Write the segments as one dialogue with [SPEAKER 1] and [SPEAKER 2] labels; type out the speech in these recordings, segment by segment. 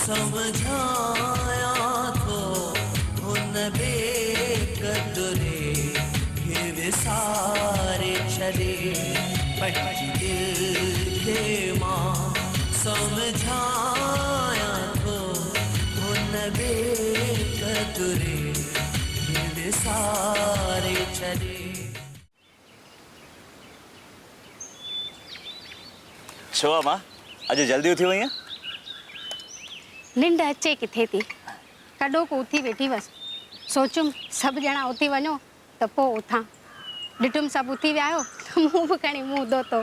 [SPEAKER 1] समझाया तो हुन बेकदरे ये विसारे छड़े पंहिंजी दिल खे मां समझाया तो हुन बेकदरे ये विसारे छड़े।
[SPEAKER 2] छो मां अज जल्दी उथी वई?
[SPEAKER 3] निंड अचे किथे थी, कॾो को उथी वेठी बस। सोचुम सब ॼणा उथी वञो त पोइ उथां। ॾिठुम सभु उथी विया आहियो त मूं बि खणी मुंहुं धोतो।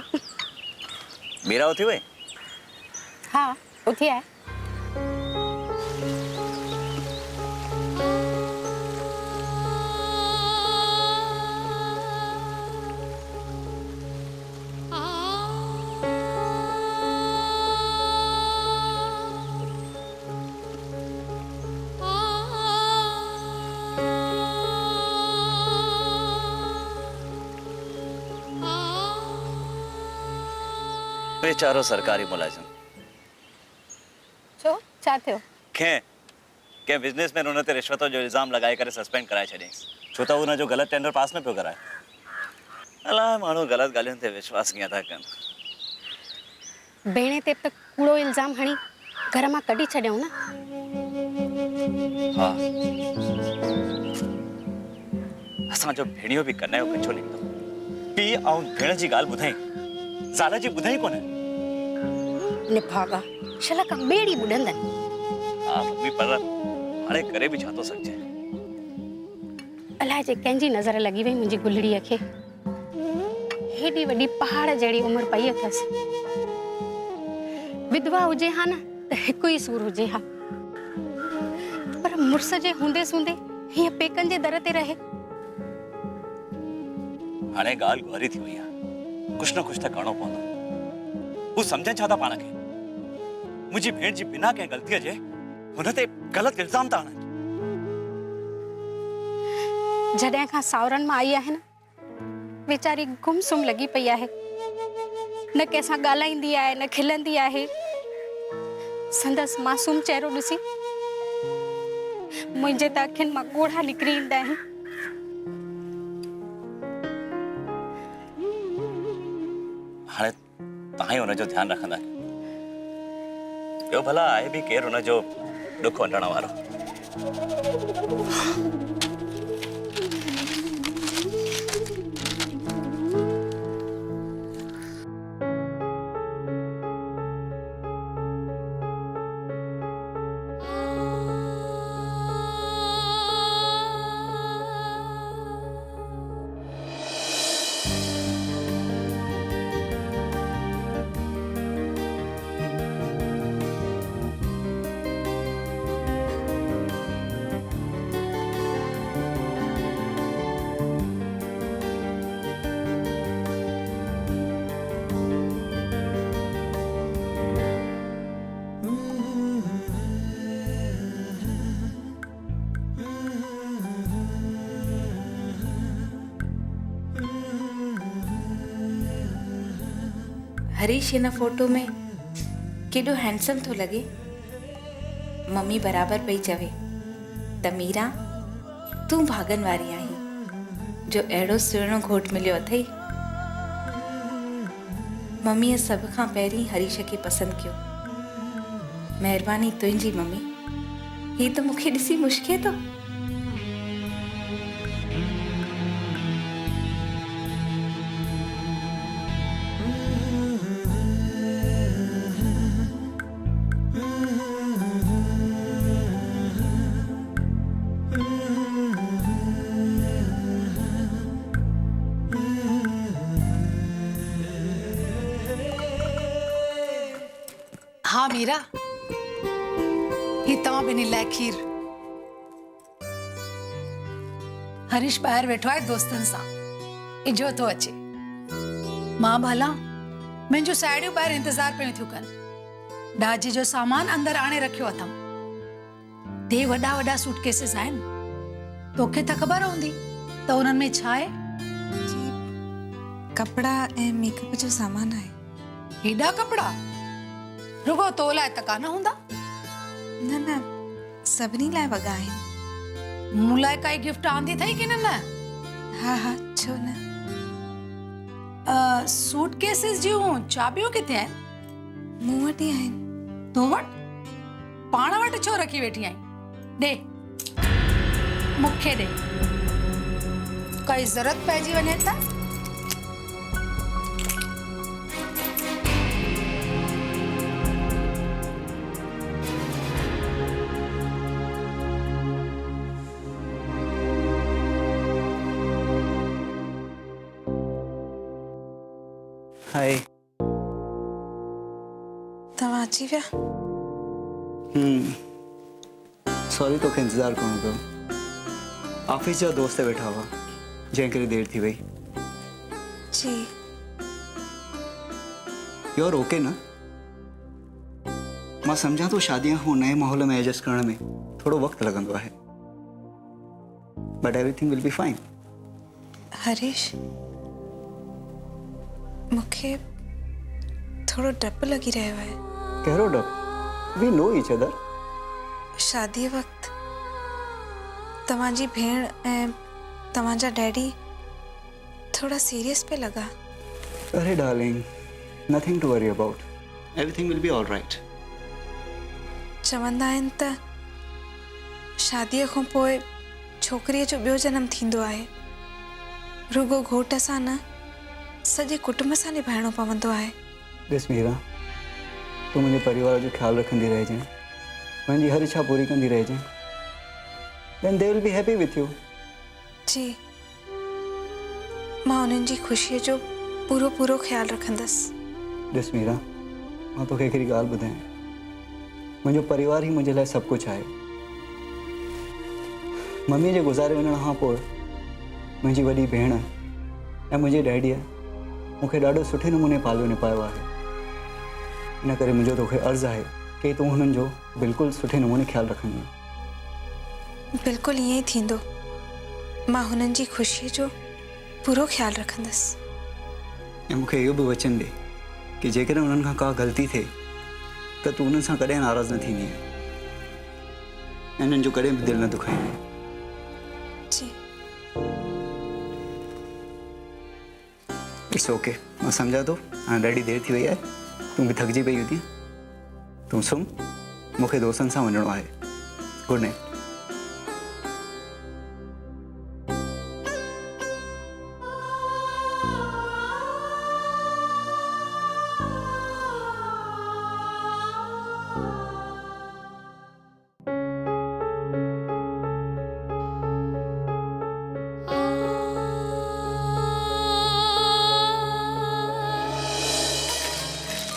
[SPEAKER 2] मीरा उथी वई?
[SPEAKER 3] हा उथी आहे।
[SPEAKER 2] बेचारो सरकारी मुलाजिम।
[SPEAKER 3] छो छा थियो?
[SPEAKER 2] के बिजनेसमैन उन ते रिश्वतों जो इल्जाम लगाए करे सस्पेंड कराए छॾियईंसि छो त उन जो गलत टेंडर पास न पियो कराए। अलाए माण्हू गलत ॻाल्हियुनि ते विश्वास कीअं था कनि।
[SPEAKER 3] भेणे ते त कूड़ो इल्जाम हणी घर मां कढी छॾियऊं न।
[SPEAKER 2] हा असांजो भेणियो बि कन्ने जो कचो निकितो। पीउ ऐं भेण जी ॻाल्हि ॿुधाई, ज़ाल जी ॿुधाई कोन्हे।
[SPEAKER 3] निभागा शलक ॿेड़ी ॿुॾंदनि।
[SPEAKER 2] हा मम्मी पर हाणे करे बि छा थो सघिजे।
[SPEAKER 3] अलाए जे कंहिंजी नज़र लॻी वई मुंहिंजी गुलड़ीअ खे। हेॾी वॾी पहाड़ जहिड़ी उमिरि पई अथसि। विधवा हुजे हा न त हिकु ई सूर हुजे हा, पर मुड़ुस जे हूंदे सूंदे हीअं पेकनि जे दर ते रहे।
[SPEAKER 2] हाणे ॻाल्हि गुआरी थी वई आहे, कुछ न कुछ त करणो पवंदो। हू सम्झनि छा था पाण खे? मुंहिंजी भेण जी बिना कंहिं ग़लतीअ जे हुन ते ग़लत इल्ज़ाम था हणनि।
[SPEAKER 3] जॾहिं खां सावरनि मां आई आहे न, वेचारी गुमसुम लॻी पई आहे। न कंहिंसां ॻाल्हाईंदी आहे न खिलंदी आहे। संदसि मासूम चेहरो ॾिसी मुंहिंजे त अखियुनि मां ॻोढ़ा निकिरी ईंदा आहिनि।
[SPEAKER 2] हाणे तव्हां ई हुनजो ध्यानु रखंदा। ॿियो भला आहे बि केरु हुनजो ॾुख वठण वारो।
[SPEAKER 4] हरीश इन फोटो में केॾो हैंडसम थो लॻे। मम्मी बराबर पई चवे त मीरा तूं भागन वारी आहीं जो अहिड़ो सुहिणो घोट मिलियो अथई। मम्मीअ सभ खां पहिरीं हरीश खे पसंदि कयो। महिरबानी तुंहिंजी मम्मी, ही त मूंखे ॾिसी मुश्के थो।
[SPEAKER 5] हाँ मीरा, ही तव्हां ॿिन्ही लाइ खीर। हरीश ॿाहिरि वेठो आहे दोस्तनि सां, इजो थो अचे। मां भला मुंहिंजूं साहेड़ियूं ॿाहिरि इंतज़ार पियूं थियूं कनि। ॾाजी जो सामान अंदरि आणे रखियो अथऊं। ते वॾा वॾा सूटकेसिस आहिनि। तोखे त ख़बर हूंदी त उन्हनि में छा आहे।
[SPEAKER 6] जी कपड़ा ऐं मेकअप जो सामान आहे।
[SPEAKER 5] हेॾा कपिड़ा रुगो तो लाइ त कान हूंदा।
[SPEAKER 6] न न सभिनी लाइ वॻा आहिनि।
[SPEAKER 5] मूं लाइ काई गिफ्ट आंदी अथई की न?
[SPEAKER 6] हा हा छो न।
[SPEAKER 5] सूटकेसिस जूं चाबियूं किथे आहिनि?
[SPEAKER 6] मूं वटि ई आहिनि।
[SPEAKER 5] तो वटि? पाण वटि छो रखी वेठी आहीं? ॾे मूंखे ॾे। काई ज़रूरत पइजी वञे त?
[SPEAKER 7] हाय।
[SPEAKER 6] तव्हां अची विया?
[SPEAKER 7] सॉरी तोखे इंतज़ारु करणो पियो। ऑफिस जा दोस्त वेठा हुआ जंहिं करे देरि थी वई।
[SPEAKER 6] जी
[SPEAKER 7] यू आर ओके न? मां सम्झां थो शादीअ खां नए माहौल में एडजस्ट करण में थोरो वक़्तु लॻंदो आहे, but everything will be fine.
[SPEAKER 6] Harish, मूंखे थोरो डपु लॻी रहियो आहे।
[SPEAKER 7] कहिड़ो डपु? We know each other.
[SPEAKER 6] शादीअ वक़्तु तव्हांजी भेण ऐं तव्हांजा डैडी थोड़ा सीरियस पे लॻा।
[SPEAKER 7] अरे डार्लिंग, नथिंग टू वरी about. Everything will be all right.
[SPEAKER 6] चवंदा आहिनि त शादीअ खां पोइ छोकिरीअ जो ॿियो जनमु थींदो आहे। रुगो घोट सां न, सॼे कुटुंब सां निभाइणो पवंदो आहे।
[SPEAKER 7] ॾिस मीरा, तूं मुंहिंजे परिवार जो ख़्यालु रखंदी रहिजांइ, मुंहिंजी हर इच्छा पूरी कंदी रहिजांइ, then they will be happy with you।
[SPEAKER 6] जी, मां उन्हनि जी ख़ुशीअ जो पूरो पूरो ख़्यालु रखंदसि।
[SPEAKER 7] ॾिस मीरा, मां तोखे हिकिड़ी ॻाल्हि ॿुधायां, मुंहिंजो परिवार ई मुंहिंजे लाइ सभु कुझु आहे। मम्मीअ जे गुज़ारे वञण खां पोइ मुंहिंजी वॾी भेण ऐं मुंहिंजे डैडीअ मूंखे ॾाढो सुठे नमूने पालियो निभायो आहे। इन करे मुंहिंजो तोखे अर्ज़ु आहे कि तूं हुननि जो बिल्कुलु सुठे नमूने ख़्यालु रखंदी।
[SPEAKER 6] बिल्कुलु ईअं ई थींदो। मां हुननि जी ख़ुशीअ जो पूरो ख़्यालु रखंदसि।
[SPEAKER 7] ऐं मूंखे इहो बि वचन ॾे कि जेकॾहिं उन्हनि खां का ग़लती थिए त तूं उन्हनि सां कॾहिं नाराज़ न थींदी ऐं उन्हनि जो कॾहिं बि दिलि न दुखाईंदी।
[SPEAKER 6] जी
[SPEAKER 7] इट्स ओके, मां सम्झां थो। हाणे ॾाढी देरि थी वई आहे, तूं बि थकिजी पई हूंदी। तूं सुम्ह, मूंखे दोस्तनि सां वञिणो आहे। Good night.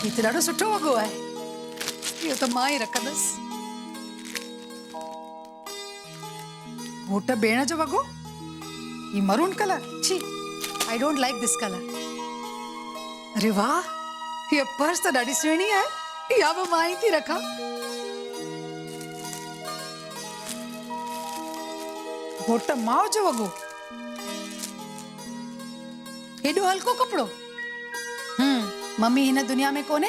[SPEAKER 5] ही त ॾाढो सुठो वॻो आहे। इहो त मां ई रखंदसि। घोट भेण जो वॻो, ही मरून कलर, छी, I don't like this colour. अरे वाह, ये पर्स तो ॾाढी सुहिणी आहे। इहा बि मां ई थी रखां। घोट माउ जो वॻो, हेॾो हल्को कपिड़ो। मम्मी हिन दुनिया में कोन्हे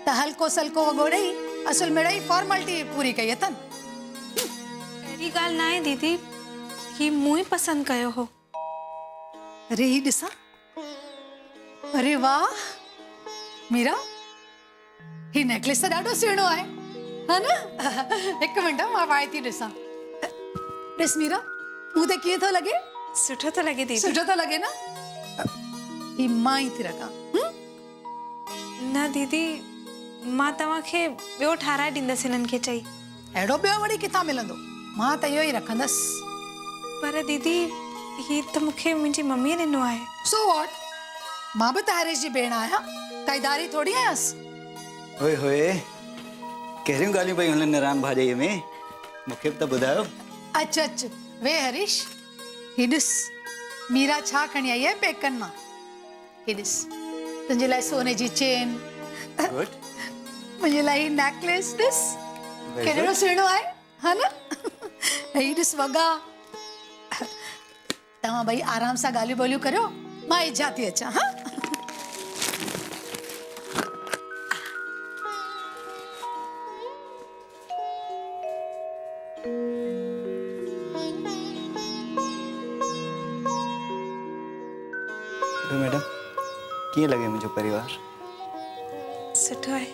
[SPEAKER 5] त हल्को सल्को वॻो ॾेई असुल में ॾेई फॉर्मेलिटी पूरी कई अथनि।
[SPEAKER 6] अहिड़ी ॻाल्हि न आहे दीदी, ही मूं ई पसंदि कयो हो।
[SPEAKER 5] अरे ही ॾिसां, अरे वाह मीरा, ही नेकलेस त ॾाढो सुहिणो आहे, हा न? हिकु मिंट मां पाए थी ॾिसां। ॾिस मीरा, मूं ते कीअं थो लॻे?
[SPEAKER 6] सुठो थो लॻे दीदी।
[SPEAKER 5] सुठो थो लॻे न? ही मां ई थी रखां।
[SPEAKER 6] न दीदी, मां तव्हांखे ॿियो ठाराए ॾींदसि हिननि खे चई।
[SPEAKER 5] अहिड़ो ॿियो वरी किथां मिलंदो? मां त इहो ई रखंदसि।
[SPEAKER 6] पर दीदी, ही त मूंखे मुंहिंजी मम्मीअ ॾिनो आहे।
[SPEAKER 5] So what? मां बि त हरीश जी भेण आहियां, काई दारी थोड़ी आयसि।
[SPEAKER 7] ओए होए, कहिड़ियूं ॻाल्हियूं पई हलनि निरान भाॼीअ में? मूंखे बि त ॿुधायो।
[SPEAKER 5] अच अच, वे हरीश, ही ॾिस मीरा छा खणी आई आहे पेकनि मां। ही ॾिस, तुंहिंजे लाइ सोने जी चेन,
[SPEAKER 7] गुड।
[SPEAKER 5] मुंहिंजे लाइ ही नेकलेस ॾिस, केॾो सुहिणो आहे, हा न? ही ॾिस वॻा। तव्हां ॿई आराम सां ॻाल्हियूं ॿोलियूं करियो, मां इजा थी अचां। हा,
[SPEAKER 7] कीअं लॻे मुंहिंजो परिवार?
[SPEAKER 6] सुठो आहे।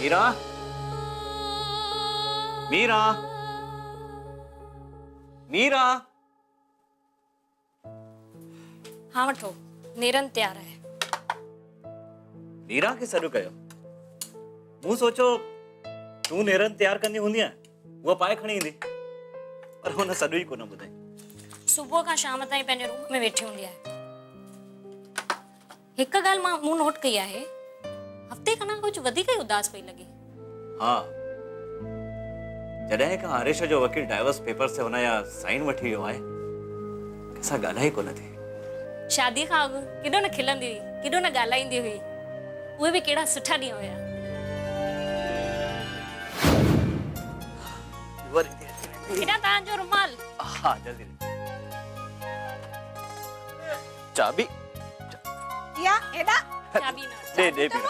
[SPEAKER 2] मीरा, मीरा, मीरा।
[SPEAKER 8] हाँ वठो, नेरन तैयार है।
[SPEAKER 2] मीरा खे सॾु कयो। मूं सोचो तूं नेरन तैयार कंदी हूंदी उहा पाए खणी ईंदी, पर हुन सॾु ई कोन ॿुधाई।
[SPEAKER 8] सुबुह खां शाम ताईं पंहिंजे रूम में वेठी हूंदी आहे। हिकु ॻाल्हि मां मूं नोट कई आहे, हफ़्ते खां कुझु वधीक ई उदास पई लॻे।
[SPEAKER 2] हाँ, जॾहिं खां हरीश जो वकील डाइवोर्स पेपर से हुनजा साइन वठी वियो आहे, कंहिंसां ॻाल्हाई कोन थी।
[SPEAKER 8] शादीअ खां अॻु केॾो न खिलंदी हुई, केॾो न ॻाल्हाईंदी हुई। उहे बि कहिड़ा सुठा ॾींहं हुया। केॾा तव्हांजो रुमाल?
[SPEAKER 2] हाँ, जल्दी ले। चाबी
[SPEAKER 6] या एडा
[SPEAKER 8] चाबी ना
[SPEAKER 2] दे दे मीरा।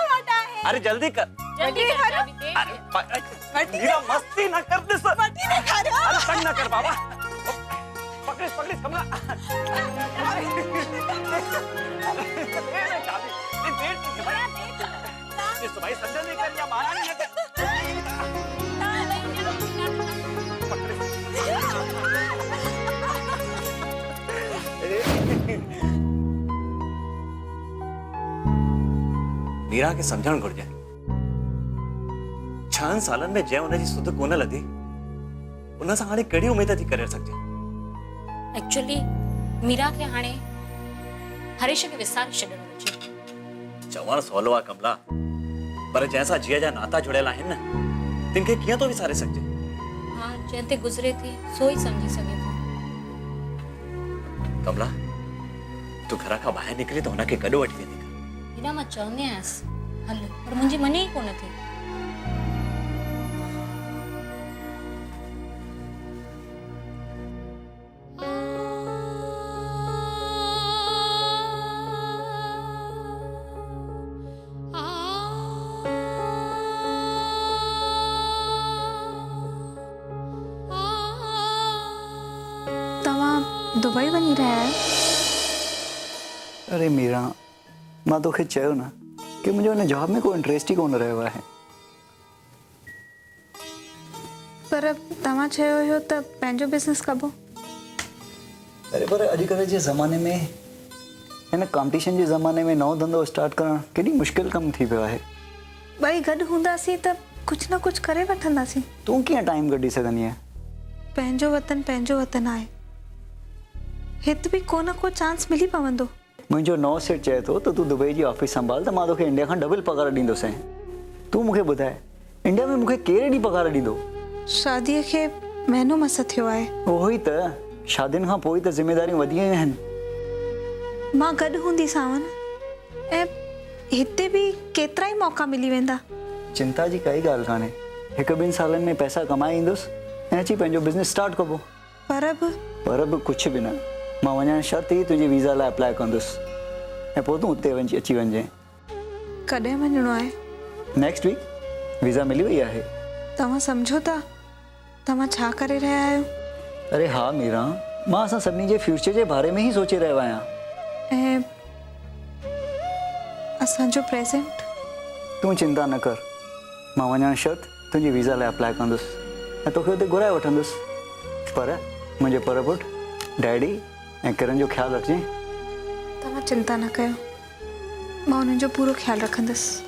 [SPEAKER 2] अरे जल्दी कर।
[SPEAKER 8] जल्दी कर, चाबी दे।
[SPEAKER 2] अरे मीरा मस्ती न कर दिस।
[SPEAKER 6] मटी ने खा रहा।
[SPEAKER 2] अरे तंग न कर बाबा। पकड़ पकड़ कमला। चाबी दे दे भाई। इस भाई संजय ने कर या महारानी ने कर। मीरा के समझण घुर्जे। 6 सालन में जंहिं हुनजी सुध कोन लधी, उन सां हाणे कहिड़ी उमेद थी करे सघजे?
[SPEAKER 8] एक्चुअली मीरा खे हाणे हरीश खे विसारे छॾणु घुरिजे।
[SPEAKER 2] चवण सवलो आहे कमला, पर जंहिंसां जीअ जा नाता जुड़ियल आहिनि न, तिनखे कीअं थो विसारे सघजे?
[SPEAKER 8] हाँ, जंहिं ते गुज़रे थी सो ई सम्झी सघे थो।
[SPEAKER 2] कमला, तू घर खां ॿाहिरि निकिरी त हुनखे गॾु वठी वेंदी कर।
[SPEAKER 8] मीरा, मां चवंदी आयसि हल, पर मुंहिंजी मनी ई कोन थी।
[SPEAKER 6] तव्हां दुबई वञी रहिया आहियो?
[SPEAKER 7] अरे मीरा, मां तोखे चयो न कि मुंहिंजो हिन जॉब में कोई इंट्रेस्ट ई कोन रहियो आहे।
[SPEAKER 6] पर तव्हां चयो हुयो त पंहिंजो बिज़नेस कबो।
[SPEAKER 7] अरे पर अॼुकल्ह जे ज़माने में, हिन कॉम्पिटिशन जे ज़माने में नओं धंधो स्टार्ट करणु केॾी मुश्किल कमु थी पियो आहे।
[SPEAKER 6] ॿई गॾु हूंदासीं त कुझु न कुझु करे वठंदासीं।
[SPEAKER 7] तूं कीअं टाइम कढी सघंदी आहे?
[SPEAKER 6] पंहिंजो वतन आहे। हिते बि को न को चांस मिली पवंदो।
[SPEAKER 7] मुंहिंजो नओं सेठ चए थो त तूं दुबई जी ऑफिस संभाल त मां तोखे इंडिया खां डबल पघार ॾींदोसीं। तूं मूंखे ॿुधाए, इंडिया में मूंखे केरु एॾी पघार ॾींदो?
[SPEAKER 6] शादीअ खे महीनो मस थियो आहे।
[SPEAKER 7] उहो ई त, शादियुनि खां पोइ त ज़िमेदारियूं वधी वियूं आहिनि।
[SPEAKER 6] मां गॾु हूंदीसांव न, ऐं हिते बि केतिरा ई मौक़ा मिली वेंदा।
[SPEAKER 7] चिंता जी काई ॻाल्हि कान्हे। 1-2 सालनि में पैसा कमाए ईंदुसि ऐं अची पंहिंजो बिज़नेस स्टार्ट कबो।
[SPEAKER 6] पर
[SPEAKER 7] बि कुझु बि न, मां वञण शर्त ई तुंहिंजे वीज़ा लाइ अप्लाई कंदुसि ऐं पोइ तूं उते अची वञिजे।
[SPEAKER 6] कॾहिं वञिणो आहे?
[SPEAKER 7] नेक्स्ट वीक वीज़ा मिली वई आहे।
[SPEAKER 6] तव्हां सम्झो था तव्हां छा करे रहिया आहियो?
[SPEAKER 7] अरे हा मीरा, मां असां सभिनी जे फ्यूचर जे बारे में ई सोचे रहियो आहियां।
[SPEAKER 6] ऐं असांजो प्रेज़ेंट?
[SPEAKER 7] तूं चिंता न कर, मां वञण शर्त तुंहिंजी वीज़ा लाइ अप्लाई कंदुसि ऐं तोखे उते घुराए वठंदुसि। पर मुंहिंजो पर पुटु, डैडी ऐं किरण जो ख्यालु रखिजांइ।
[SPEAKER 6] तव्हां चिंता न कयो, मां उन्हनि जो पूरो ख्यालु रखंदसि।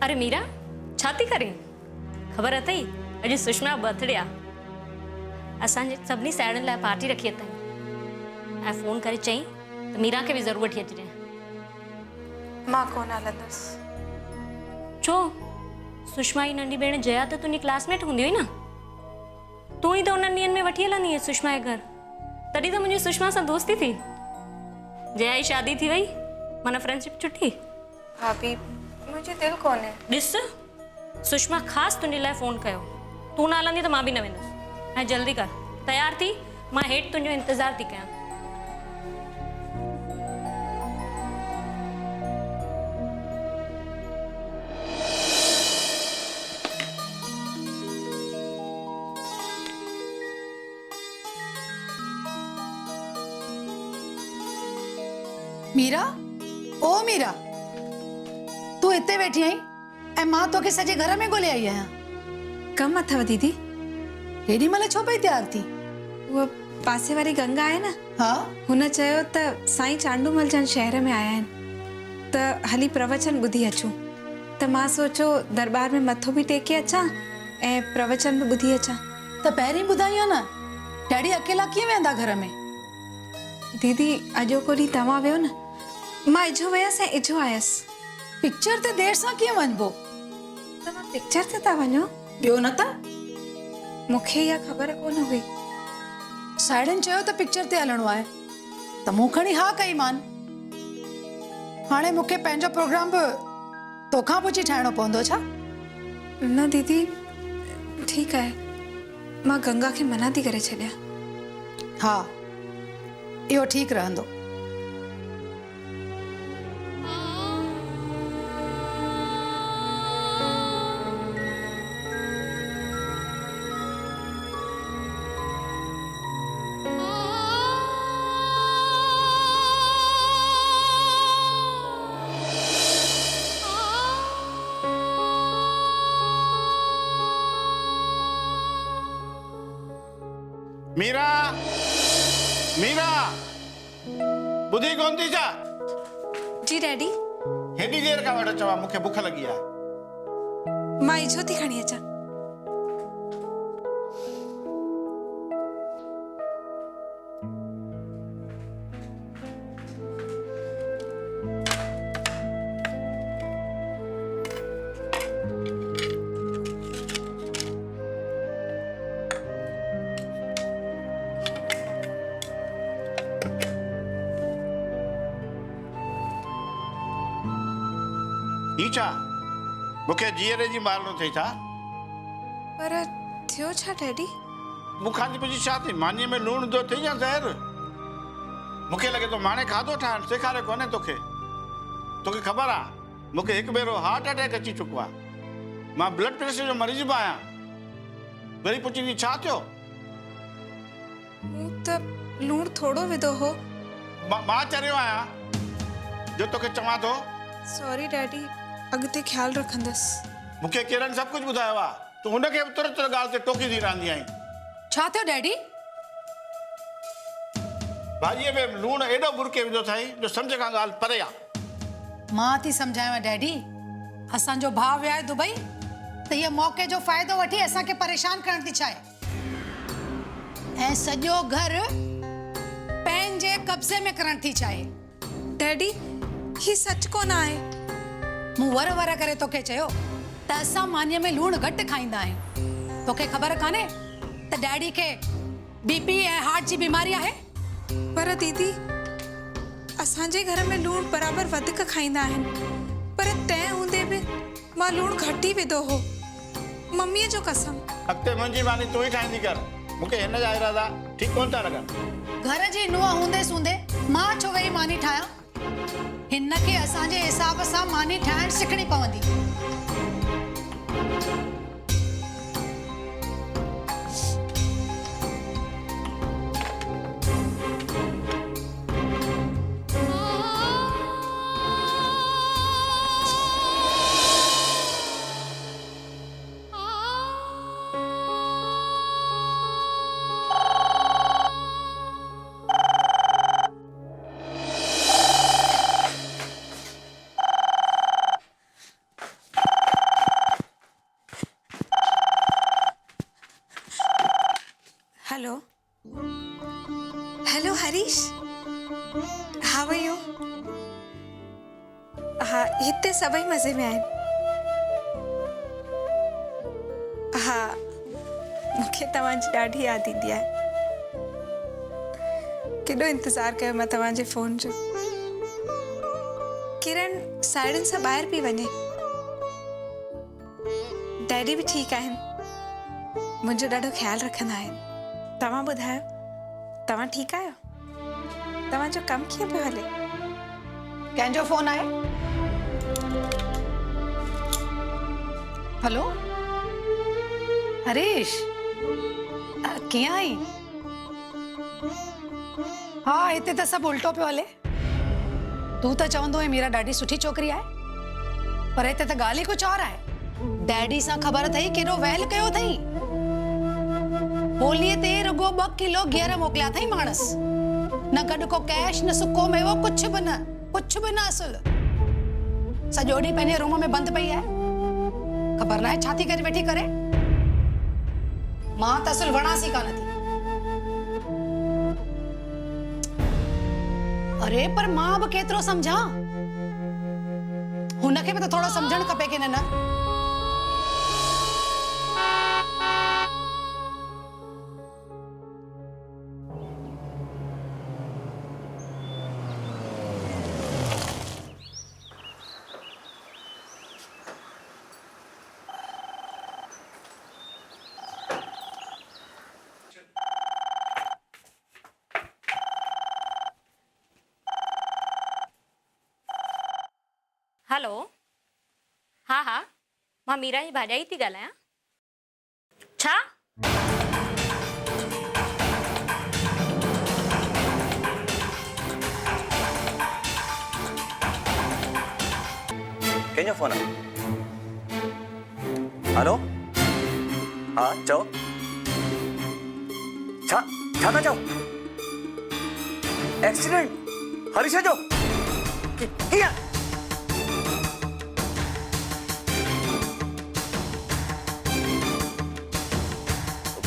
[SPEAKER 8] अरे मीरा, छा थी करें? ख़बर अथई अॼु सुषमा जो बर्थडे आहे। असांजे सभिनी साहेड़ियुनि लाइ पार्टी रखी अथई ऐं फ़ोन करे चई त मीरा खे बि ज़रूरु वठी अचिजांइ।
[SPEAKER 6] मां कोन हलंदसि।
[SPEAKER 8] छो? सुषमा जी नंढी भेण जया त तुंहिंजी क्लासमेट हूंदी हुई न। तूं ई त उन्हनि ॾींहंनि में वठी हलंदी हुई सुषमा जे घर। तॾहिं त मुंहिंजी सुषमा सां दोस्ती थी। जया जी शादी थी वई, माना फ्रेंडशिप छुटी।
[SPEAKER 6] भाभी, मुंहिंजी दिलि कोन्हे।
[SPEAKER 8] ॾिस, सुषमा ख़ासि तुंहिंजे लाइ फ़ोन कयो। तूं न हलंदी त मां बि न वेंदुसि। ऐं जल्दी कर, तयार थी, मां हेठि तुंहिंजो इंतज़ारु थी कयां।
[SPEAKER 5] मीरा, ओ मीरा, तू इते वेठी आई ऐं मां तोखे सॼे घर में ॻोल्हे आई आहियां।
[SPEAKER 6] कम अथव दीदी?
[SPEAKER 5] हेॾी महिल छो पई तैयार थी?
[SPEAKER 6] वो पासे वारी गंगा आहे न,
[SPEAKER 5] हा,
[SPEAKER 6] हुन चयो त साईं चांडूमल जन शहर में आया आहिनि त हली प्रवचन ॿुधी अचूं। त मां सोचो दरबार में मथो बि टेके अचां ऐं प्रवचन बि ॿुधी अचां।
[SPEAKER 5] त पहिरीं ॿुधाई न, डैडी अकेला कीअं वेंदा घर में?
[SPEAKER 6] दीदी अॼोको ॾींहुं तव्हां वियो न, मां इझो वियसि ऐं इझो आयसि।
[SPEAKER 5] पिक्चर ते देर सां कीअं वञबो?
[SPEAKER 6] तव्हां पिक्चर ते था वञो?
[SPEAKER 5] ॿियो न त।
[SPEAKER 6] मूंखे इहा ख़बर कोन हुई।
[SPEAKER 5] साइडन चयो त पिक्चर ते हलणो आहे त मूं खणी हा कई मान। हाणे मूंखे पंहिंजो प्रोग्राम बि तोखां पुछी ठाहिणो पवंदो छा?
[SPEAKER 6] न दीदी, ठीकु आहे, मां गंगा खे मना थी करे छॾियां।
[SPEAKER 5] हा, इहो ठीकु रहंदो।
[SPEAKER 9] मीरा, मीरा, बुधी कोन थी छा?
[SPEAKER 6] जी डैडी।
[SPEAKER 9] हेॾी देर खां वेठो चवां, मूंखे बुख लगी आहे।
[SPEAKER 6] मां इझो थी खणी अचां।
[SPEAKER 9] ही छा? मूंखे जीअरे जी मारनो थई छा?
[SPEAKER 6] पर थियो छा डैडी?
[SPEAKER 9] मूंखां जी मुंहिंजी छा थी? मानीअ में लूण दो थई या ज़हर? मूंखे लॻे थो माणे खाधो ठाहिण सेखारे कोन्हे तोखे। तोखे ख़बर आहे मूंखे हिकु भेरो हार्ट अटैक अची चुको आहे। मां ब्लड प्रेशर जो मरीज़ बि आहियां। वरी पुछी छा थियो?
[SPEAKER 6] मूं त लूण थोड़ो विधो हो।
[SPEAKER 9] मां चरियो आहियां जो तोखे चवां थो।
[SPEAKER 6] सॉरी डैडी, अॻिते ख़्यालु रखंदसि।
[SPEAKER 9] मूंखे किरण सभु कुझु ॿुधायो आहे। तूं हुनखे बि तुर तुर ॻाल्हि ते टोकी थी रहंदी आहीं।
[SPEAKER 5] छा थियो डैडी?
[SPEAKER 9] भाॼीअ में लूण एॾो बुरके विधो अथई जो सम्झ खां ॻाल्हि परे आहे।
[SPEAKER 5] मां थी सम्झायांव डैडी, असांजो भाउ वियो आहे दुबई त इहे मौक़े जो फ़ाइदो वठी असांखे परेशान करण थी चाहे ऐं सॼो घर पंहिंजे कब्ज़े में करण थी चाहे।
[SPEAKER 6] डैडी, ही सच कोन आहे।
[SPEAKER 5] मूं वर वर करे तोखे चयो त असां मानीअ में लूण घटि खाईंदा आहियूं। तोखे ख़बर कान्हे त डैडी खे बीपी ऐं हार्ट जी बीमारी आहे?
[SPEAKER 6] पर दीदी, असांजे घर में लूण बराबरि वधीक खाईंदा आहिनि, पर तंहिं हूंदे बि मां लूण घटि ई विधो हो। मम्मीअ जो कसम।
[SPEAKER 9] अॻिते मुंहिंजी मानी तूं ई ठाहींदी कर। मूंखे हिन जा इरादा ठीकु कोन था लॻनि।
[SPEAKER 5] घर जी नुंहुं हूंदे सूंदे मां छो वई मानी ठाहियां? हिन खे असांजे हिसाब सां मानी ठाहिण सिखणी पवंदी।
[SPEAKER 6] Hello hello Harish, how are U? हाँ, हिते सभई मज़े में आहिनि। हाँ, मूंखे तव्हांजी ॾाढी यादि ईंदी आहे। केॾो इंतज़ारु कयो मां तव्हांजे फ़ोन जो। किरण साइडनि सां ॿाहिरि पई वञे। डैडी बि ठीकु आहिनि, मुंहिंजो ॾाढो ख़्यालु रखंदा आहिनि। तव्हां ॿुधायो, तव्हां ठीकु आहियो? तव्हांजो कमु कीअं पियो हले?
[SPEAKER 5] कंहिंजो फ़ोन आहे? हेलो हरीश, कीअं आई? हा, हिते त सभु उल्टो पियो हले। तू तो चवंदो है मीरा ॾाढी सुठी छोकिरी आहे, पर हिते त ॻाल्हि ई कुछ और आहे। डैडी सां ख़बर अथई केॾो वहल कयो अथई। होलीअ ते रुगो 2 किलो गियर मोकिलिया अथई माणस। न गॾु को कैश न सुको मेवो कुछ बि न असुल। सॼो ॾींहुं पंहिंजे रूम में बंदि पई आहे। ख़बर न आहे छा थी करे वेठी करे। मां त असुल वणासी कान थी। अरे पर मां बि केतिरो समझा, हुनखे बि त थोरो समझणु खपे कि न।
[SPEAKER 8] हेलो, हाँ हाँ, मां मीरा जी भाॼाई थी ॻाल्हायां। छा?
[SPEAKER 2] कंहिंजो फोन आहे? हेलो, हाँ चओ। छा छा था चओ? एक्सीडेंट हरीश जो? कीअं?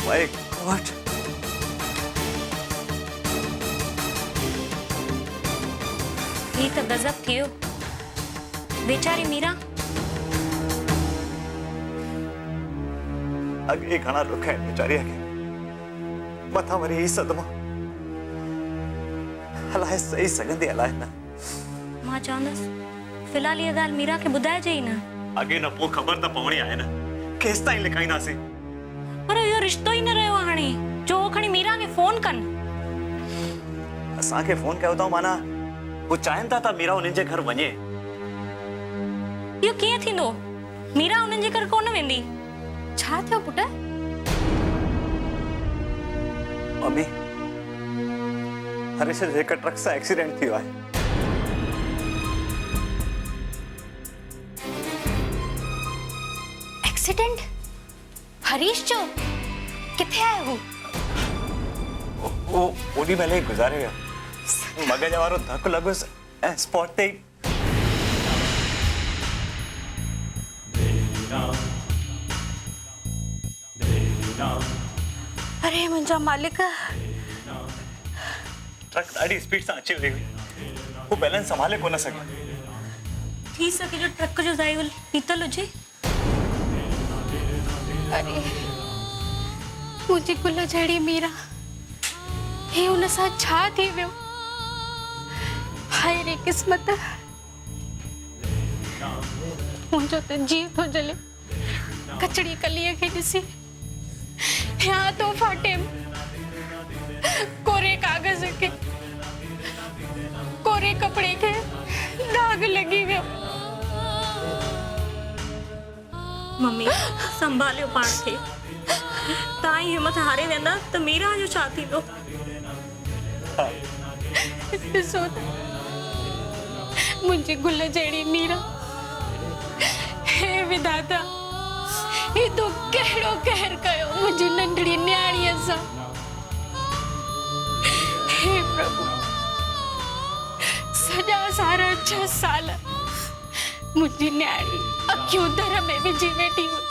[SPEAKER 2] My God.
[SPEAKER 8] ये तो गजब थियो। बेचारी मीरा।
[SPEAKER 2] अगे घना दुख है बेचारी के। मथा वरी ही सदमा। अलाए सही सगंदी अलाए ना।
[SPEAKER 8] मां चवंदस फिलहाल ये गाल मीरा के बुधाए जाई ना।
[SPEAKER 2] अगे न पो खबर त पवणी आहे न। केस ताईं लिखाईंदासीं।
[SPEAKER 8] पर यो रिश्तो ही न रहियो हाणे जो खणी मीरा के फोन कन।
[SPEAKER 2] असां के फोन कयो त माना वो चाहिन था मीरा उन्हनि जे घर वञे।
[SPEAKER 8] यो कीअं थींदो? मीरा उन्हनि जे घर कोन वेंदी।
[SPEAKER 3] छा थियो पुट?
[SPEAKER 2] मम्मी हरीश जे ट्रक सां एक्सीडेंट थियो आहे।
[SPEAKER 3] एक्सीडेंट? हरीश जो किथे आहे
[SPEAKER 2] वो ओडी महिल ही गुज़ारे वियो। मगज वारो धक लॻुसि ऐं स्पॉट ते ही।
[SPEAKER 3] अरे मुंहिंजा मालिक,
[SPEAKER 2] ट्रक ॾाढी स्पीड सां अची रही हुई। वो बैलेंस संभाले कोन सघे।
[SPEAKER 8] थी सके जो ट्रक जो ड्राइवर पीतल हुजे।
[SPEAKER 3] अरे मुझी गुल जड़ी मीरा हे उन सां छा थी वियो? हाय रे किस्मत, मुंहिंजो त जीव थो जले कचड़ी कलीअ खे ॾिसी। या तो फाटे कोरे कागज़ के कोरे कपड़े के दाग लगी वियो।
[SPEAKER 8] मम्मी संभालियो पाण खे। ताई हिम्मत हारे वेंदा त मीरा जो छा थींदो?
[SPEAKER 3] ॾिसो त मुंहिंजी गुल जहिड़ी मीरा। हे विधाता, हे तो कहिड़ो कहर कयो मुंहिंजी नंढड़ी न्याणीअ सां। हे प्रभु, सॼा सारा 6 साल मुंहिंजी न्याणी अखियूं दर में विझी वेठी हुई।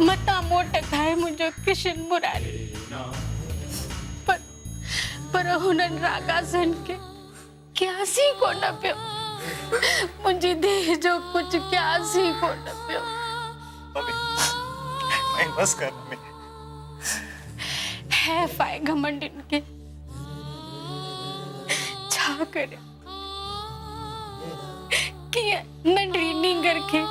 [SPEAKER 3] मता मोट खाए मुंहिंजो कृष्ण मुरारी। पर हुननि रागासन के क्यासी कोन पियो। मुंहिंजी देह जो कुछ क्यासी कोन पियो।
[SPEAKER 2] मम्मी मैं बस कर मम्मी।
[SPEAKER 3] है फाय घमंडन के छा करे कि नंढड़ी नींगर के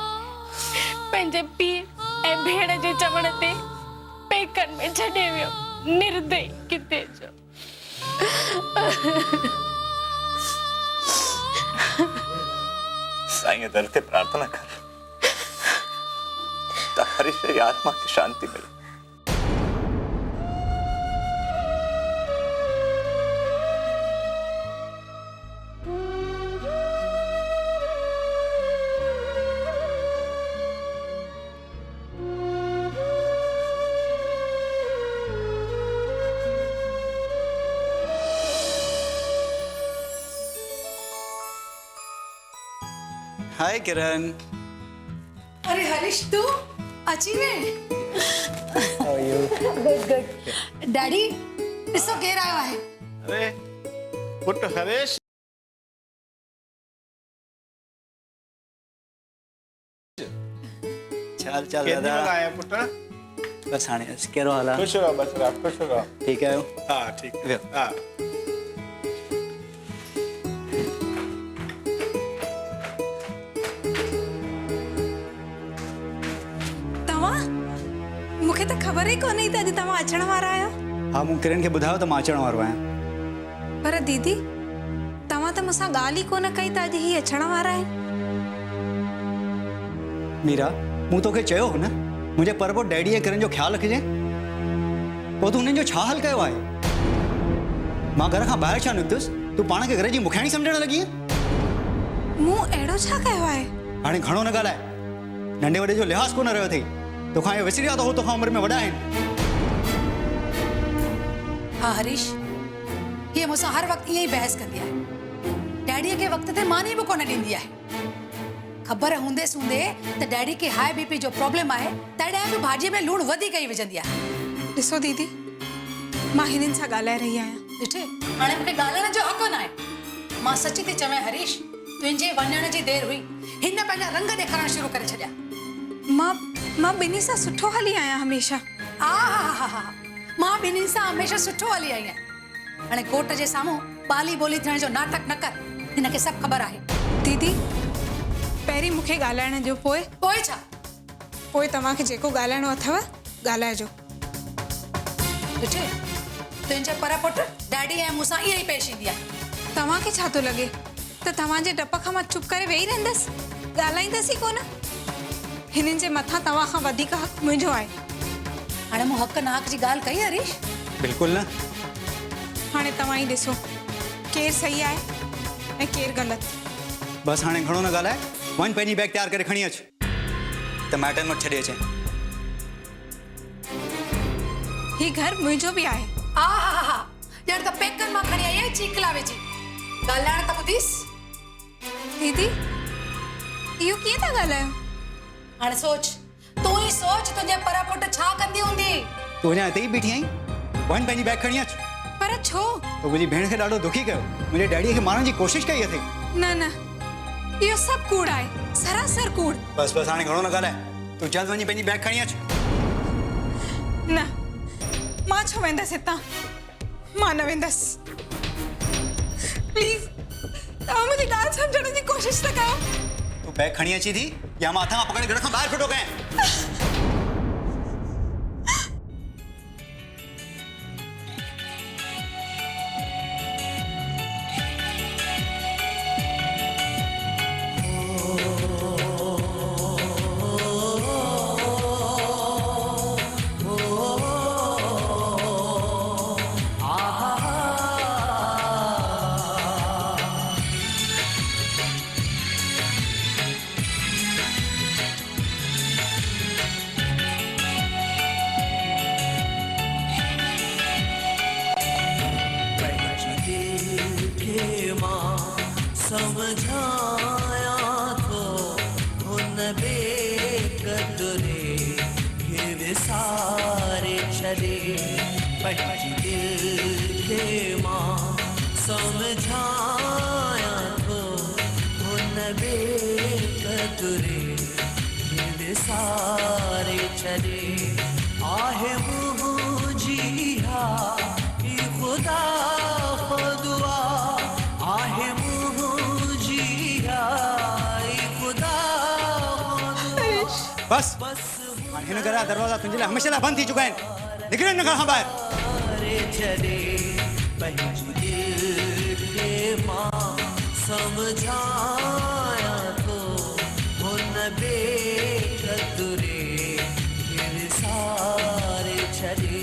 [SPEAKER 3] पंहिंजे पीउ ऐं भेण जे चवण ते पेकन में छॾे वियो। निर्दयी किथे जो।
[SPEAKER 2] साईं दर ते प्रार्थना कर तो हरीश की आत्मा की शांति मिले।
[SPEAKER 7] हाय किरण।
[SPEAKER 5] अरे हरीश तू अची में
[SPEAKER 7] how are you?
[SPEAKER 5] Good good. Daddy ॾिसो केरु आयो आहे।
[SPEAKER 9] अरे पुट हरेश,
[SPEAKER 7] चल चल
[SPEAKER 9] केॾी
[SPEAKER 7] दादा।
[SPEAKER 9] महिल आया पुट?
[SPEAKER 7] बस हाणे कहिड़ो हाल आहे?
[SPEAKER 9] खुश रहो, बस रहो, खुश रहो।
[SPEAKER 7] ठीकु आहियो?
[SPEAKER 9] हाँ ठीक है।
[SPEAKER 7] वियो।
[SPEAKER 9] हाँ
[SPEAKER 6] तव्हां मूंखे त ख़बर ई कोन्हे त अॼु तव्हां अचण वारा आहियो।
[SPEAKER 7] हा मूं किरण खे ॿुधायो त मां अचण वारो आहियां।
[SPEAKER 6] पर दीदी तव्हां त मूंसां ॻाल्हि ई कोन कई त अॼु ही अचण वारा आहिनि।
[SPEAKER 7] मीरा मूं तोखे चयो हो न मुंहिंजे परबो डैडी ऐं किरण जो ख्यालु रखिजे। पोइ तूं हुननि जो छा हल कयो आहे? मां घर खां ॿाहिरि छा निकितुसि तूं पाण खे घर जी मुखियाणी सम्झण लॻी आहीं?
[SPEAKER 6] मूं अहिड़ो छा कयो आहे?
[SPEAKER 7] हाणे घणो न ॻाल्हाए। नंढे वॾे जो लिहाज़ कोन रहियो अथई। तोखां इहो विसरी विया त हो तोखां उमिरि में वॾा आहिनि।
[SPEAKER 5] हाँ हरीश ये मूंसां हर वक्त ईअं ई बहस कंदी आहे। डैडीअ खे वक़्त ते मानी बि कोन ॾींदी आहे। ख़बर हूंदे सूंदे त डैडी खे हाई बीपी जो प्रॉब्लम आहे तॾहिं बि भाॼीअ में लूणु वधीक ई विझंदी आहे।
[SPEAKER 6] ॾिसो दीदी मां हिननि सां ॻाल्हाए रही आहियां।
[SPEAKER 5] ॾिठे हाणे मूंखे ॻाल्हाइण जो हक़ न आहे। मां सची थी चवां हरीश तुंहिंजे वञण जी देरि हुई हिन पंहिंजा रंग ॾेखारणु शुरू करे छॾिया।
[SPEAKER 6] मां ॿिन्ही सां सुठो हली आहियां हमेशह।
[SPEAKER 5] हा मां ॿिन्हिनि सां हमेशह सुठो हली आई आहियां। हाणे कोर्ट जे साम्हूं ॿाली ॿोली थियण जो नाटक न कर। हिनखे सभु ख़बर आहे।
[SPEAKER 6] दीदी पहिरीं मूंखे ॻाल्हाइण जो पोइ
[SPEAKER 5] छा?
[SPEAKER 6] पोइ तव्हांखे जेको ॻाल्हाइणो अथव ॻाल्हाइजो।
[SPEAKER 5] ॾिठे तुंहिंजे पर पुटु डैडी ऐं मूंसां ईअं ई पेश ईंदी आहे।
[SPEAKER 6] तव्हांखे छा थो लॻे त तव्हांजे डप खां मां चुप करे वेही रहंदसि ॻाल्हाईंदसि ई कोन? हिननि जे मथां तव्हां खां वधीक हक़ मुंहिंजो आहे।
[SPEAKER 5] हाणे मूं हक़ नाहक जी ॻाल्हि कई हरीश?
[SPEAKER 7] बिल्कुलु न।
[SPEAKER 6] हाणे तव्हां ई ॾिसो केरु सही आहे ऐं केरु ग़लति।
[SPEAKER 7] बसि हाणे घणो न ॻाल्हाए। वञ पंहिंजी बैग तयारु करे खणी अचु त माइटनि वटि छॾे अचे।
[SPEAKER 6] ही घर मुंहिंजो बि आहे।
[SPEAKER 5] हा ॼण त पेकनि मां खणी आई आहे चीकला विझी। ॻाल्हाइण त ॿुधीसि।
[SPEAKER 6] दीदी इहो कीअं था ॻाल्हायो?
[SPEAKER 5] हाणे सोच तूं ई सोच तुंहिंजे पर पुटु छा कंदी हूंदी।
[SPEAKER 7] तूं अञा हिते ई बीठी आहीं। वञ पंहिंजी बैग खणी अचु।
[SPEAKER 6] पर छो?
[SPEAKER 7] तो मुंहिंजी भेण खे ॾाढो दुखी कयो। मुंहिंजे डैडीअ खे मारण जी कोशिशि कई अथई।
[SPEAKER 6] न इहो सभु कूड़ आहे, सरासर कूड़।
[SPEAKER 7] बसि हाणे घणो न ॻाल्हाए। तूं जल्द वञी पंहिंजी बैग खणी अचु।
[SPEAKER 6] न मां छो वेंदसि हितां? मां न वेंदसि। प्लीज़ तव्हां मुंहिंजी ॻाल्हि सम्झण जी कोशिशि था कयो।
[SPEAKER 7] तूं बैग खणी अची थी या मां हथां पकड़े घर खां ॿाहिरि फिटो कयां?
[SPEAKER 1] समझाया तो उन बेकदरे ये विसारे चले पंहिंजी दिल खे मां समझाया तो उन बेकदरे ये विसारे चले आहे मुझी हा खुदा खुदा आहे
[SPEAKER 7] बस हिन घर जा दरवाजा तुंहिंजे लाइ हमेशह लाइ बंदि थी चुका आहिनि। निकिर हिन घर खां ॿाहिरि।
[SPEAKER 1] समझाया तो हुन बेकदरे सारे छॾे।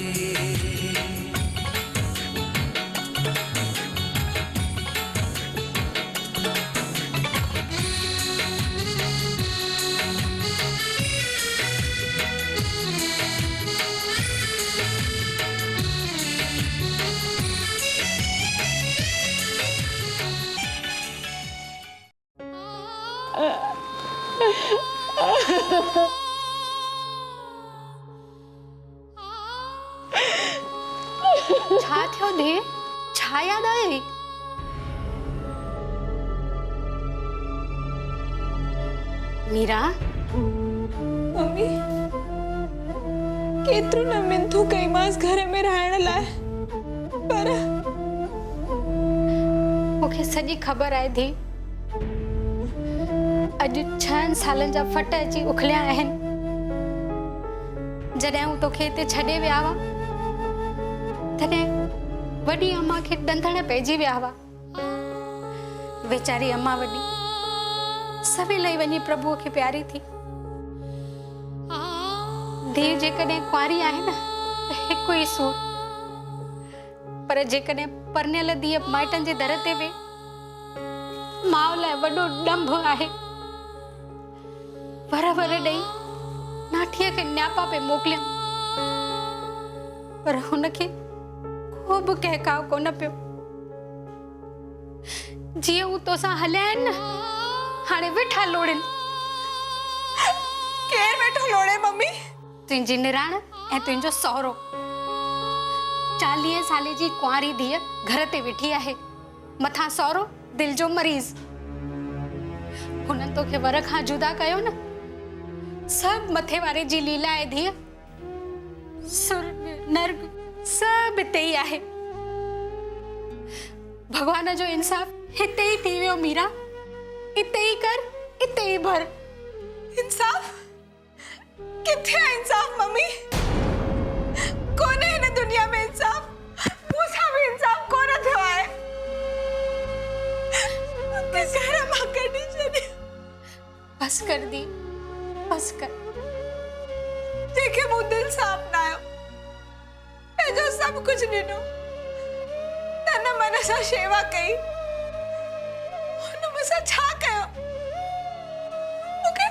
[SPEAKER 3] छा थियो धी? छा याद आई? मीरा,
[SPEAKER 6] मम्मी केतिरो न मिंथू कईमांसि घर में रहण लाइ, पर
[SPEAKER 3] मूंखे सॼी ख़बर आहे धी। अॼु 6 सालनि जा फट अची उखलिया आहिनि। जॾहिं हूं तोखे हिते छॾे विया हुआ तॾहिं वॾी अम्मा खे ॾंदड़ पइजी विया हुआ। वीचारी अम्मा वॾी सवेल ई वञी प्रभुअ खे प्यारी थी। धीउ जेकॾहिं कुंवारी आहे न त हिकु ई सूर, पर जेकॾहिं परनियल धीउ माइटनि जे दर ते वे, माउ लाइ वॾो ॾंभ आहे। वर ॾेई नाठीअ खे न्यापा पे मोकिलियमि, पर हुनखे को बि कहकाव कोन पियो। जीअं हू तोसां हलिया आहिनि न, हाणे वेठा लोड़नि।
[SPEAKER 6] केरु वेठो लोड़े मम्मी?
[SPEAKER 3] तुंहिंजी निराण ऐं तुंहिंजो सहुरो। 40 साले जी कुंवारी धीअ घर ते वेठी आहे, मथां सहुरो दिल जो मरीज़। हुननि तोखे वर खां जुदा कयो न, सभु मथे वारे जी लीला आहे धीअ। स्वर्ग नर्ग सभु हिते ई आहे। भगवान जो इंसाफ़ हिते ई थी वियो मीरा। हिते ई कर, हिते ई भर।
[SPEAKER 6] इंसाफ़? किथे आहे इंसाफ़ मम्मी? कोने हिन दुनिया में इंसाफ़। मूंसां बि इंसाफ़ कोन थियो आहे। मूंखे घर मां कढी छॾियो।
[SPEAKER 3] बस कर दी, बस कर।
[SPEAKER 6] जंहिंखे मूं दिलि सां अपनायो, पंहिंजो सभु कुझु ॾिनो, तन मन सां शेवा कई, हुन मूंसां छा कयो? मूंखे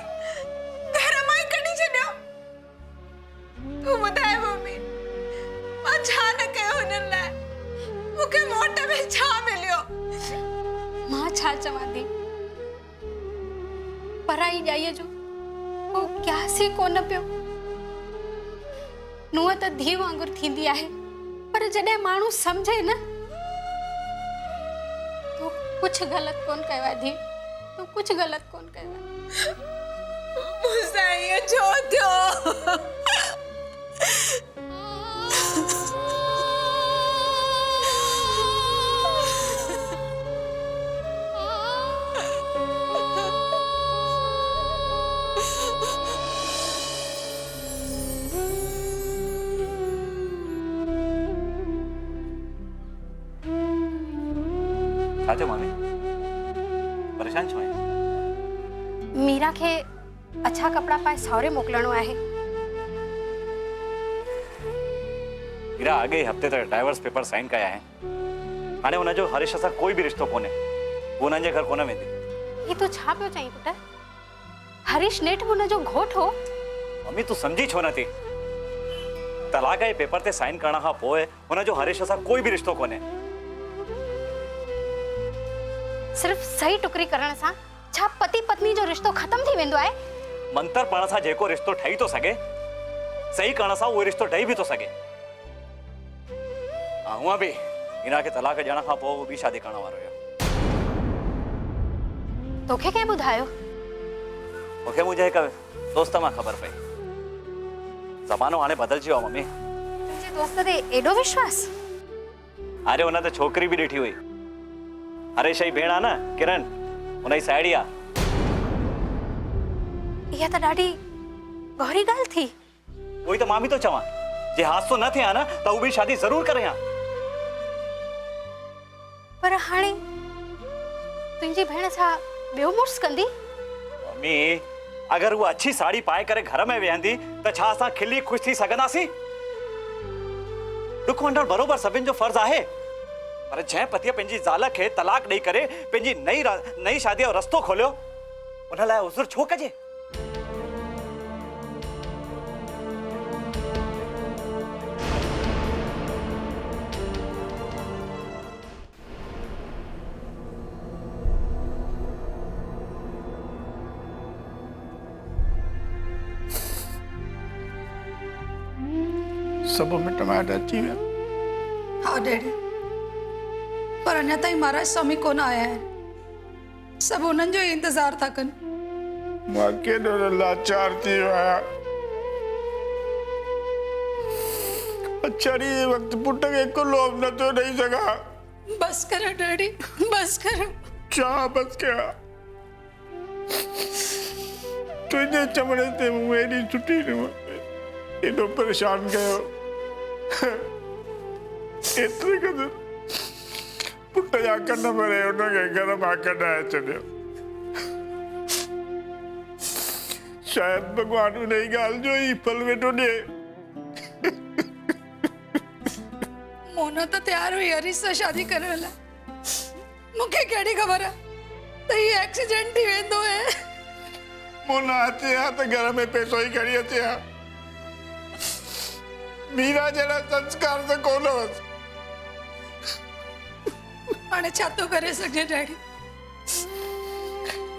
[SPEAKER 6] घर मां ई कढी छॾियो। तूं ॿुधाए मम्मी, मां छा न कयो हुननि लाइ? मूंखे मोट में छा मिलियो?
[SPEAKER 3] मां छा चवां थी? पराई ॼाईअ जो को क्यास ई कोन पियो। नुंहुं त धीउ वांगुरु थींदी आहे, पर जॾहिं माण्हू सम्झे न, तो कुछ ग़लति कोन कयो आहे धीउ, तो कुछ ग़लति कोन कयो आहे।
[SPEAKER 6] मूंसां इहो छो थियो?
[SPEAKER 2] छा थियो मामी? परेशान छो आहीं?
[SPEAKER 3] मीरा खे अच्छा कपड़ा पाए सावरे मोकिलणो आहे।
[SPEAKER 2] मीरा अॻे हफ़्ते तक डाइवर्स पेपर साइन कया आहिनि। हाणे हुनजो हरीश सां कोई बि रिश्तो कोन्हे। हू हुननि जे घर कोन वेंदी।
[SPEAKER 3] ये तू छा पियो चईं पुट? हरीश नेठ हुनजो घोट हो।
[SPEAKER 2] मम्मी तू समझी छो नथी? तलाक जे पेपर ते साइन करण खां पोइ हुनजो हरीश सां कोई बि रिश्तो कोन्हे।
[SPEAKER 3] सिर्फ सही टुकरी करण सां छा पति पत्नी जो रिश्तो खत्म थी वेंदो आहे?
[SPEAKER 2] मंतर पण सां जेको रिश्तो ठही तो सघे, सही करण सां उहो रिश्तो ठही बि तो सघे। हूअं बि मीरा खे तलाक ॾियण खां पोइ उहो ॿी शादी करण वारो हुयो।
[SPEAKER 3] तोखे कंहिं ॿुधायो?
[SPEAKER 2] मूंखे मुंहिंजे हिकु दोस्त मां ख़बर पई। ज़मानो हाणे बदिलजी वियो मम्मी।
[SPEAKER 3] तुंहिंजे दोस्त ते एॾो विश्वास?
[SPEAKER 2] अरे हुन त छोकिरी बि ॾिठी हुई। हरीश जी भेण आहे न किरण, हुनजी साहेड़ी आहे।
[SPEAKER 3] इहा त ॾाढी गहरी ॻाल्हि थी।
[SPEAKER 2] उहोई त मां बि थो चवां, जे हादसो न थिए हा न त हू बि शादी ज़रूर करे हा।
[SPEAKER 3] पर हाणे तुंहिंजी भेण छा ॿियो मुड़ुसु कंदी?
[SPEAKER 2] मम्मी अगर वो अच्छी साड़ी पाए करे घर में वेहंदी त छा असां खिली खुश थी सघंदासीं? दुख वंडण बरोबर सभिनि जो फर्ज़ आहे, पर जंहिं पतीअ पंहिंजी ज़ाल खे तलाक ॾेई करे पंहिंजी नई शादीअ जो रस्तो खोलियो, उन लाइ उज़ुर छो कजे?
[SPEAKER 9] सब मिट माइट अची विया।
[SPEAKER 5] हाँ डैडी, पर अञा ताईं महाराज स्वामी कोन आया आहिनि। सभु उन्हनि जो ई इंतज़ार था कनि।
[SPEAKER 9] मां केॾो लाचार थी वियो आहियां। अछड़ी वक्त पुट खे कुलोब नथो ॾेई सघां।
[SPEAKER 5] बस करो डैडी, बस करो।
[SPEAKER 9] छा बस कयां? तुंहिंजे चवण ते मूं एॾी छुटी एॾो परेशान कयो, एतिरे क़दुरु पुट जा कन भरे हुनखे घर मां कढाए छॾियो। शायदि भॻवान उन ई ॻाल्हि जो ई फल वेठो ॾिए।
[SPEAKER 5] मोना तो तैयार हुई हरीश से शादी करने लाइ। मूंखे कहिड़ी ख़बर आहे त हीउ एक्सीडेंट थी वेंदो आहे।
[SPEAKER 9] मोना अचे हा त घर में पैसो ई खणी अचे हा। मीरा जहिड़ा संस्कार त कोन हुअसि।
[SPEAKER 5] हाणे छा थो करे सघे डैडी?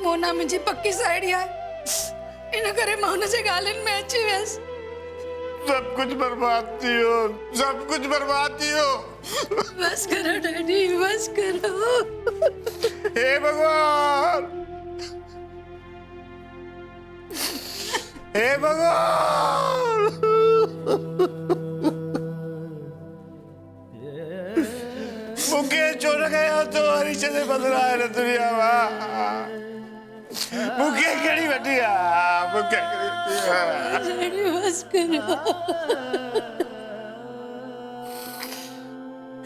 [SPEAKER 5] मोना मुंहिंजी पक्की साहेड़ी आहे, इन करे मां हुनजे ॻाल्हियुनि में अची वियसि।
[SPEAKER 9] सब कुछ बर्बाद थी वियो, सब कुछ बर्बाद थी वियो।
[SPEAKER 5] बस करो डैडी, बस करो।
[SPEAKER 9] हे भगवान, हे भगवान, मूंखे छो न कयो तो हरीश जे बदिरां हिन दुनिया मां? मूंखे कहिड़ी वठी आहे? मूंखे कहिड़ी वठी आहे?
[SPEAKER 5] डैडी बस करो।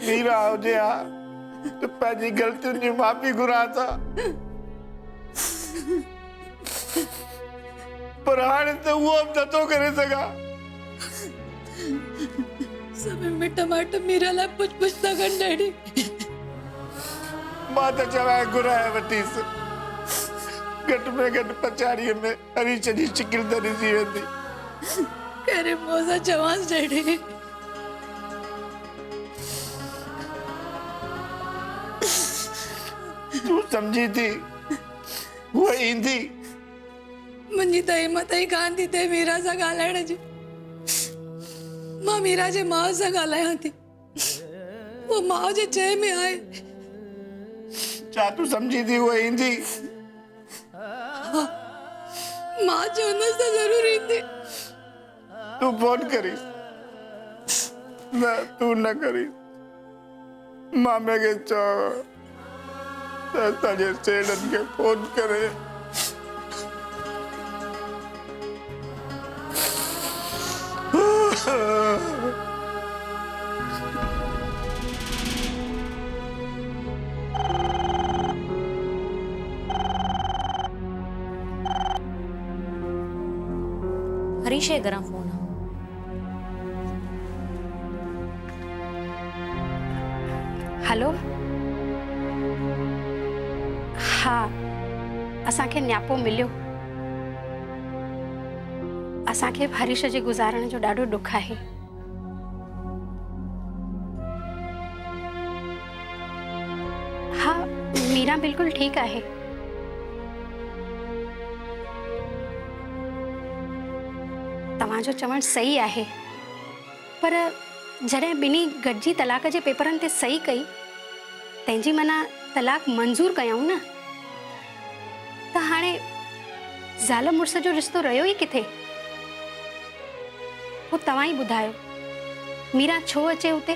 [SPEAKER 9] मीरा हुजे हा त पंहिंजी ग़लतियुनि जी माफ़ी घुरां था, पर हाणे त उहो बि नथो करे सघां।
[SPEAKER 5] सभु मिट माइट मीरा लाइ पुछ था कनि डैडी।
[SPEAKER 9] मां त चवां घुराए वठीसि, घटि में घटि पछाड़ीअ में हरीश जी शिकिल त ॾिसी वेंदी।
[SPEAKER 5] कहिड़े मुंहं सां चवांसि डैडी?
[SPEAKER 9] तूं सम्झी थी उहा ईंदी?
[SPEAKER 5] मुंहिंजी त हिमत ई कान थी थिए मीरा सां ॻाल्हाइण जी। मां मीरा जे माउ सां ॻाल्हायां थी, वो माउ जे चए में आहे।
[SPEAKER 9] छा तूं सम्झी थी उहा ईंदी?
[SPEAKER 5] मां चवंदसि त ज़रूर ईंदी।
[SPEAKER 9] तूं फोन करीस? न तूं न करीस। मामे खे चओ त असांजे सेठनि खे फोन करे
[SPEAKER 8] हरीश जे घरां फोन आहे।
[SPEAKER 3] हेलो, हाँ, असांखे न्यापो मिलियो। असांखे हरीश जे गुज़ारण जो ॾाढो ॾुख आहे। हाँ, मीरा बिल्कुलु ठीकु आहे। तव्हांजो चवणु सही आहे, पर जॾहिं ॿिन्ही गॾिजी तलाक जे पेपरनि ते सही कई, तंहिंजी माना तलाक मंज़ूर कयूं न, त हाणे ज़ाल मुड़ुस जो रिश्तो रहियो ई किथे? पोइ तव्हां ई ॿुधायो, मीरा छो अचे हुते?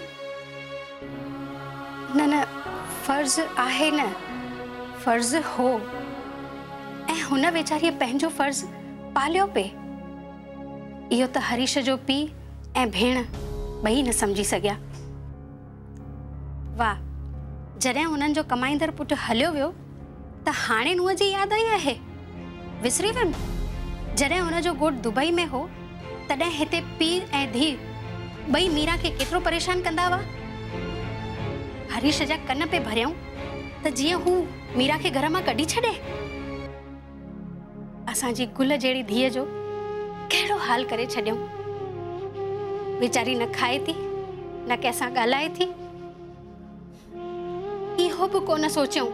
[SPEAKER 3] न न, फर्ज़ आहे न, फर्ज़ हो, ऐं हुन वेचारीअ पंहिंजो फर्ज़ पालियो पे। इहो त हरीश जो पीउ ऐं भेण ॿई न सम्झी सघिया। वाह, जॾहिं हुननि जो कमाईंदड़ पुटु हलियो वियो त हाणे नुंहं जी यादि आई आहे? विसरी वियुमि। जॾहिं हुनजो घोटु दुबई में हो तॾहिं हिते पीउ ऐं धीउ ॿई मीरा खे केतिरो परेशान कंदा हुआ। हरीश जा कन पे भरियऊं त जीअं हू मीरा खे घर मां कढी छॾे। असांजी गुल जहिड़ी धीअ जो कहिड़ो हाल करे छॾियऊं। वीचारी न खाए थी, न कंहिंसां ॻाल्हाए थी। इहो बि कोन सोचियऊं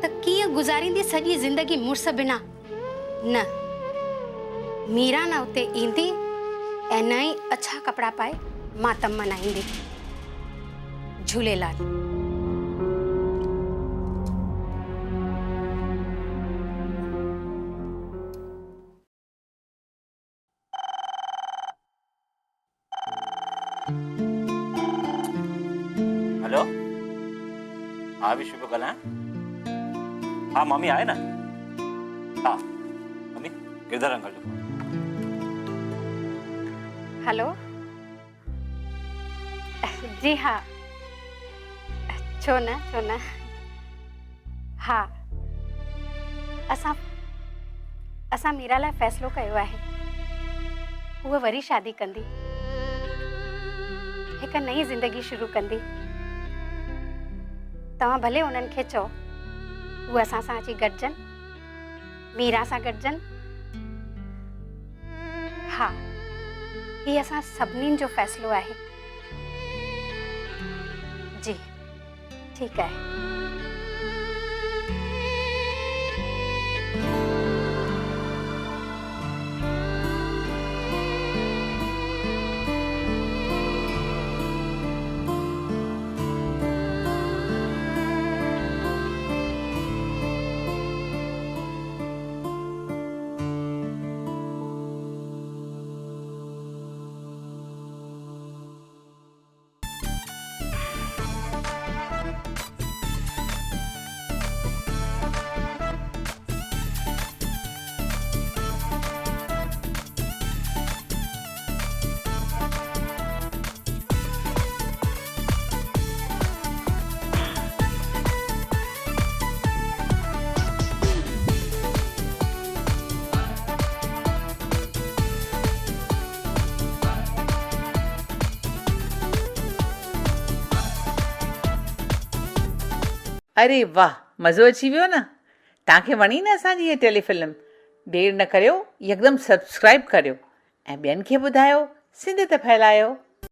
[SPEAKER 3] त कीअं गुज़ारींदी सॼी ज़िंदगी मुड़ुस बिना। न, मीरा न उते ईंदी ऐं न ई अछा कपिड़ा पाए मातम मनाईंदी। झूलेलाल।
[SPEAKER 2] हेलो, हाँ विशु को कल है। हाँ मम्मी आए ना। हाँ मम्मी किधर अंकल?
[SPEAKER 3] हेलो, जी हाँ, छो न हाँ, असां मीरा लाइ फ़ैसिलो कयो आहे। उहा वरी शादी कंदी, हिकु नई ज़िंदगी शुरू कंदी। तव्हां भले उन्हनि खे चओ उहे असां सां अची गॾिजनि, मीरा सां गॾिजनि। हा, हीअ असां सभिनीनि जो फ़ैसिलो आहे। जी ठीकु आहे।
[SPEAKER 10] अरे वाह, मज़ो अची वियो न। तव्हांखे वणी न असांजी हीअ टेलीफिल्म? देरि न करियो, यकदमि सब्सक्राइब करियो ऐं ॿियनि खे ॿुधायो। सिंध त फैलायो।